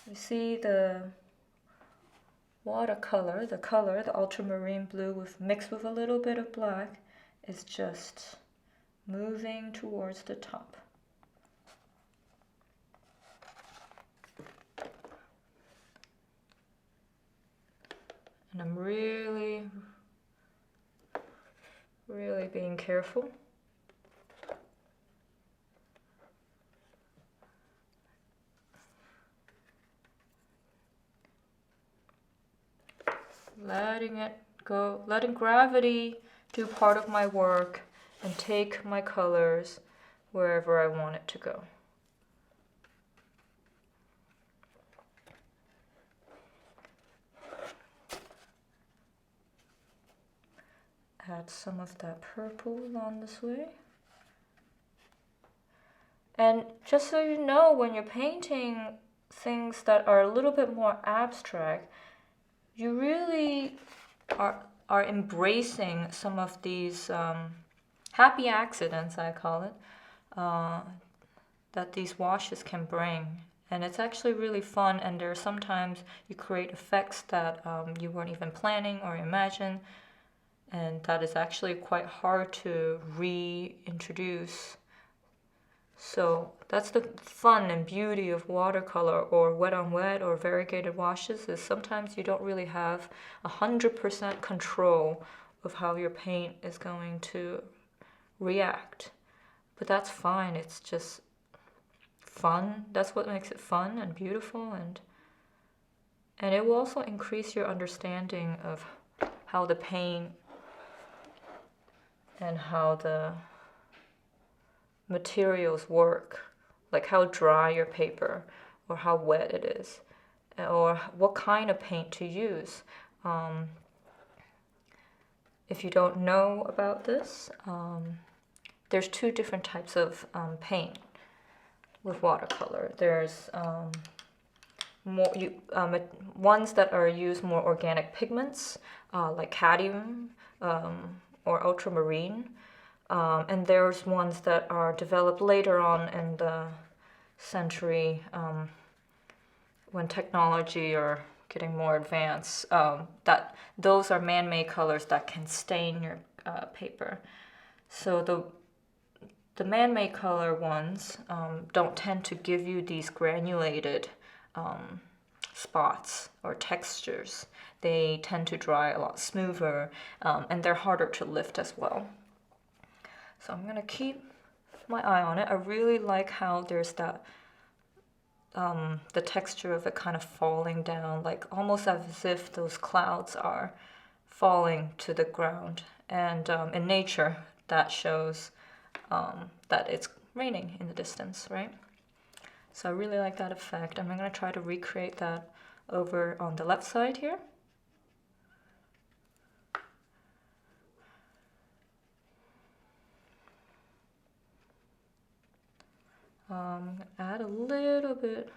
You see the watercolor, the ultramarine blue mixed with a little bit of black is just moving towards the top. And I'm really being careful. Letting it go, letting gravity do part of my work and take my colors wherever I want it to go. Add some of that purple along this way. And just so you know, when you're painting things that are a little bit more abstract, you really are embracing some of these happy accidents, I call it, that these washes can bring. And it's actually really fun, and there are sometimes you create effects that you weren't even planning or imagine, and that is actually quite hard to reintroduce. So that's the fun and beauty of watercolor or wet on wet or variegated washes, is sometimes you don't really have 100% control of how your paint is going to react. But that's fine, it's just fun. That's what makes it fun and beautiful, and it will also increase your understanding of how the paint and how the materials work, like how dry your paper or how wet it is, or what kind of paint to use. If you don't know about this, there's two different types of paint with watercolor. There's ones that are used more organic pigments, like cadmium or ultramarine. And there's ones that are developed later on in the century, when technology are getting more advanced, that those are man-made colors that can stain your paper. So the man-made color ones don't tend to give you these granulated spots or textures. They tend to dry a lot smoother, and they're harder to lift as well. So I'm gonna keep my eye on it. I really like how there's that, the texture of it kind of falling down, like almost as if those clouds are falling to the ground. And in nature, that shows that it's raining in the distance, right? So I really like that effect. I'm gonna try to recreate that over on the left side here. Add a little bit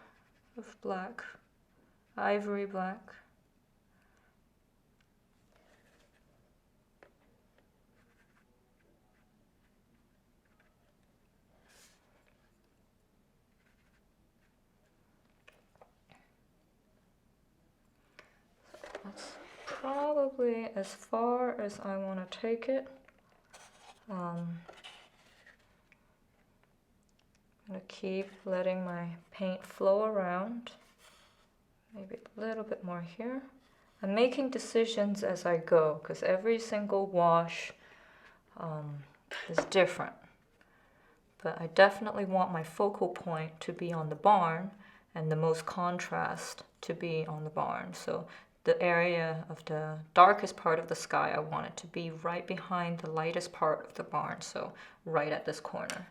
of black, ivory black. That's probably as far as I want to take it. I'm going to keep letting my paint flow around. Maybe a little bit more here. I'm making decisions as I go, because every single wash is different. But I definitely want my focal point to be on the barn and the most contrast to be on the barn. So the area of the darkest part of the sky, I want it to be right behind the lightest part of the barn, so right at this corner.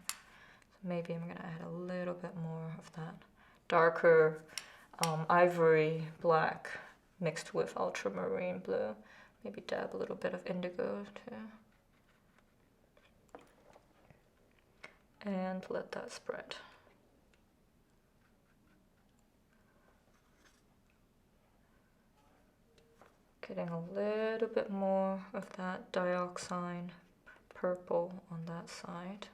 So maybe I'm gonna add a little bit more of that darker ivory black mixed with ultramarine blue. Maybe dab a little bit of indigo too. And let that spread. Getting a little bit more of that dioxide purple on that side.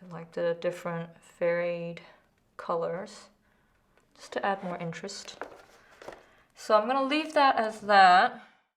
I like the different varied colors. just to add more interest. So I'm gonna leave that as that.